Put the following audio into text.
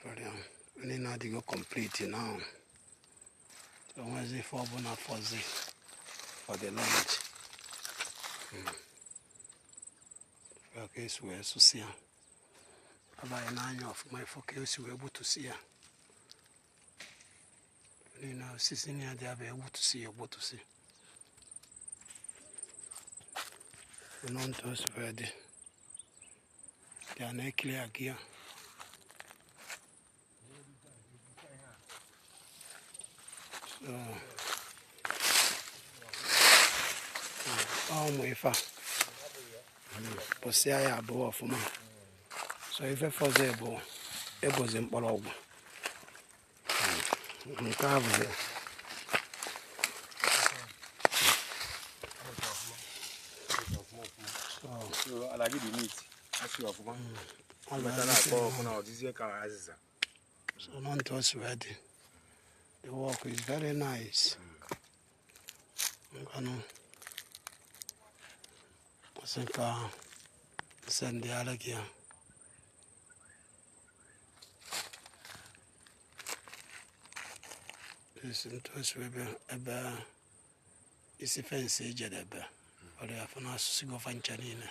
Only now they go complete now. So Wednesday for Bona for the lunch. Okay, so we're so see. About 9 of my focus, we're able to see. You know, sitting here, they are able to see, able to see. We don't know it's ready. They are not clear gear. So, my father. But see, I have a for me. So if I was able, it was in Polo. So I like the meat. As you have one. So not us ready. The work is very nice. I think send the other gear. This is ebe isi fence ejede ebe. Ọ dị afọ na asụsụ gọvanọ Chanine.